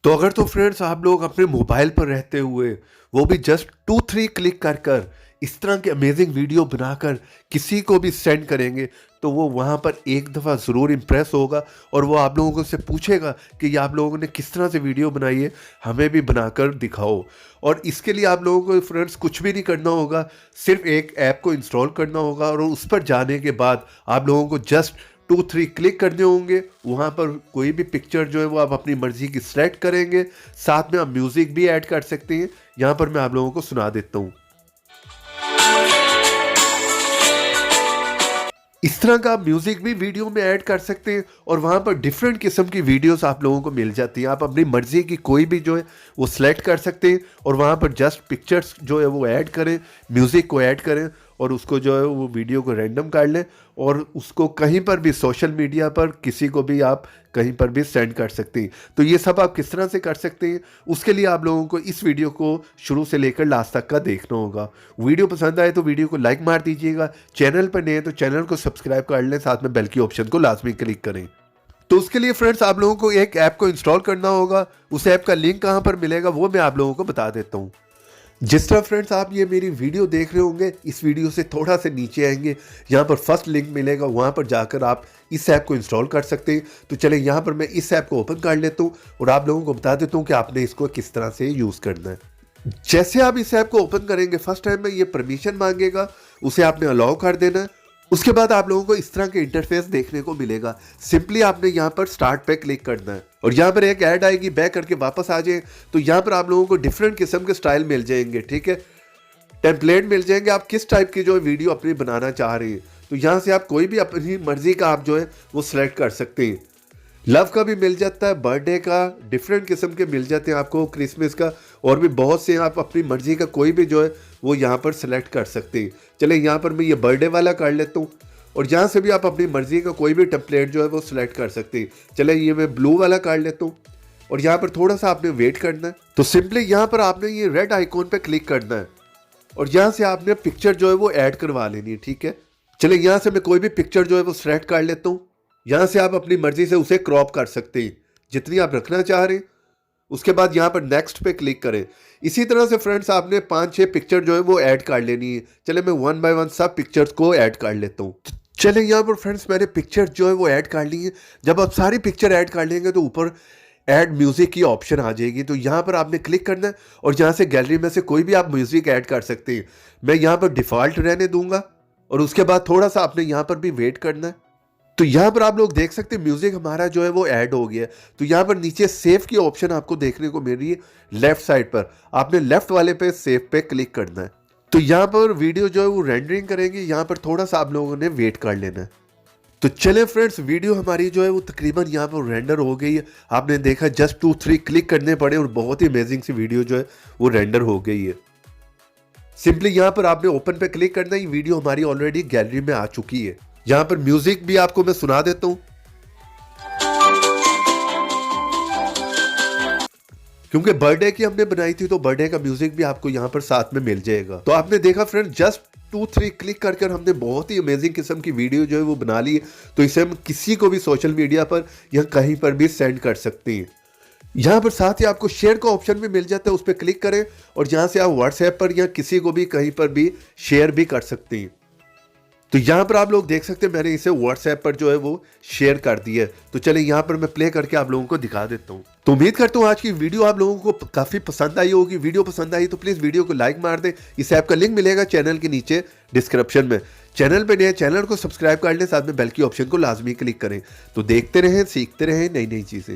तो अगर तो फ्रेंड्स आप लोग अपने मोबाइल पर रहते हुए वो भी जस्ट 2-3 क्लिक कर कर इस तरह के अमेजिंग वीडियो बनाकर किसी को भी सेंड करेंगे तो वो वहाँ पर एक दफ़ा ज़रूर इम्प्रेस होगा और वो आप लोगों से पूछेगा कि ये आप लोगों ने किस तरह से वीडियो बनाई है, हमें भी बनाकर दिखाओ। और इसके लिए आप लोगों को फ्रेंड्स कुछ भी नहीं करना होगा, सिर्फ एक ऐप को इंस्टॉल करना होगा और उस पर जाने के बाद आप लोगों को जस्ट 2-3 क्लिक करने होंगे। वहाँ पर कोई भी पिक्चर जो है वो आप अपनी मर्जी की सेलेक्ट करेंगे, साथ में आप म्यूज़िक भी ऐड कर सकते हैं। यहाँ पर मैं आप लोगों को सुना देता हूँ। इस तरह का आप म्यूजिक भी वीडियो में ऐड कर सकते हैं और वहाँ पर डिफरेंट किस्म की वीडियोस आप लोगों को मिल जाती हैं। आप अपनी मर्जी की कोई भी जो है वो सिलेक्ट कर सकते हैं और वहाँ पर जस्ट पिक्चर्स जो है वो ऐड करें, म्यूज़िक को ऐड करें और उसको जो है वो वीडियो को रैंडम कर लें और उसको कहीं पर भी सोशल मीडिया पर किसी को भी आप कहीं पर भी सेंड कर सकते हैं। तो ये सब आप किस तरह से कर सकते हैं, उसके लिए आप लोगों को इस वीडियो को शुरू से लेकर लास्ट तक का देखना होगा। वीडियो पसंद आए तो वीडियो को लाइक मार दीजिएगा, चैनल पर नए हैं तो चैनल को सब्सक्राइब कर लें, साथ में बेल की ऑप्शन को लाजमी क्लिक करें। तो उसके लिए फ्रेंड्स आप लोगों को एक ऐप को इंस्टॉल करना होगा। उस ऐप का लिंक कहाँ पर मिलेगा वो मैं आप लोगों को बता देता हूँ। जिस तरह फ्रेंड्स आप ये मेरी वीडियो देख रहे होंगे, इस वीडियो से थोड़ा से नीचे आएंगे, यहाँ पर फर्स्ट लिंक मिलेगा, वहाँ पर जाकर आप इस ऐप को इंस्टॉल कर सकते हैं। तो चले यहाँ पर मैं इस ऐप को ओपन कर लेता हूँ और आप लोगों को बता देता हूँ कि आपने इसको किस तरह से यूज़ करना है। जैसे आप इस ऐप को ओपन करेंगे फर्स्ट टाइम में ये परमिशन मांगेगा, उसे आपने अलाउ कर देना है। उसके बाद आप लोगों को इस तरह के इंटरफेस देखने को मिलेगा। सिंपली आपने यहाँ पर स्टार्ट पे क्लिक करना है और यहाँ पर एक ऐड आएगी, बैक करके वापस आ जाए तो यहाँ पर आप लोगों को डिफरेंट किस्म के स्टाइल मिल जाएंगे। ठीक है, टेम्पलेट मिल जाएंगे, आप किस टाइप की जो वीडियो अपनी बनाना चाह रहे हैं तो यहाँ से आप कोई भी अपनी मर्जी का आप जो है वो सिलेक्ट कर सकते हैं। लव का भी मिल जाता है, बर्थडे का, डिफरेंट किस्म के मिल जाते हैं आपको, क्रिसमस का, और भी बहुत से आप अपनी मर्जी का कोई भी जो है वो यहाँ पर सेलेक्ट कर सकते हैं। चले यहाँ पर मैं ये बर्थडे वाला कर लेता हूँ और यहाँ से भी आप अपनी मर्जी का कोई भी टेम्पलेट जो है वो सिलेक्ट कर सकते हैं। चले ये मैं ब्लू वाला कर लेता हूँ और यहाँ पर थोड़ा सा आपने वेट करना है। तो सिंपली यहाँ पर आपने ये रेड आइकॉन पर क्लिक करना है और यहाँ से आपने पिक्चर जो है वो ऐड करवा लेनी है। ठीक है, चले यहाँ से मैं कोई भी पिक्चर जो है वो सिलेक्ट कर लेता हूँ। यहाँ से आप अपनी मर्जी से उसे क्रॉप कर सकते हैं जितनी आप रखना चाह रहे हैं। उसके बाद यहाँ पर नेक्स्ट पे क्लिक करें। इसी तरह से फ्रेंड्स आपने 5-6 पिक्चर जो है वो ऐड कर लेनी है। चले मैं 1 बाय 1 सब पिक्चर्स को ऐड कर लेता हूँ। चले यहाँ पर फ्रेंड्स मैंने पिक्चर जो है वो ऐड कर ली है। जब आप सारी पिक्चर ऐड कर लेंगे तो ऊपर ऐड म्यूजिक की ऑप्शन आ जाएगी, तो यहाँ पर आपने क्लिक करना है और यहाँ से गैलरी में से कोई भी आप म्यूजिक ऐड कर सकते हैं। मैं यहाँ पर डिफ़ॉल्ट रहने दूंगा और उसके बाद थोड़ा सा आपने यहाँ पर भी वेट करना है। तो यहाँ पर आप लोग देख सकते हैं म्यूजिक हमारा जो है वो ऐड हो गया है। तो यहाँ पर नीचे सेव की ऑप्शन आपको देखने को मिल रही है लेफ्ट साइड पर, आपने लेफ्ट वाले पे सेव पे क्लिक करना है। तो यहाँ पर वीडियो जो है वो रेंडरिंग करेंगे, यहाँ पर थोड़ा सा आप लोगों ने वेट कर लेना है। तो चले फ्रेंड्स वीडियो हमारी जो है वो तकरीबन यहाँ पर रेंडर हो गई है। आपने देखा जस्ट 2-3 क्लिक करने पड़े और बहुत ही अमेजिंग सी वीडियो जो है वो रेंडर हो गई है। सिंपली यहाँ पर आपने ओपन पे क्लिक करना है। ये वीडियो हमारी ऑलरेडी गैलरी में आ चुकी है। यहाँ पर म्यूजिक भी आपको मैं सुना देता हूँ क्योंकि बर्थडे की हमने बनाई थी तो बर्थडे का म्यूजिक भी आपको यहाँ पर साथ में मिल जाएगा। तो आपने देखा फ्रेंड जस्ट 2-3 क्लिक कर कर हमने बहुत ही अमेजिंग किस्म की वीडियो जो है वो बना ली है। तो इसे हम किसी को भी सोशल मीडिया पर या कहीं पर भी सेंड कर सकते हैं। यहाँ पर साथ ही आपको शेयर का ऑप्शन भी मिल जाता है, उस पर क्लिक करें और यहाँ से आप व्हाट्सएप पर या किसी को भी कहीं पर भी शेयर भी कर सकते हैं। तो यहाँ पर आप लोग देख सकते हैं मैंने इसे व्हाट्सएप पर जो है वो शेयर कर दिया है। तो चलिए यहाँ पर मैं प्ले करके आप लोगों को दिखा देता हूँ। तो उम्मीद करता हूँ आज की वीडियो आप लोगों को काफ़ी पसंद आई होगी। वीडियो पसंद आई तो प्लीज़ वीडियो को लाइक मार दें। इस ऐप का लिंक मिलेगा चैनल के नीचे डिस्क्रिप्शन में। चैनल पे नए चैनल को सब्सक्राइब कर लें, साथ में बेल की ऑप्शन को लाजमी क्लिक करें। तो देखते रहें, सीखते रहें नई नई चीज़ें।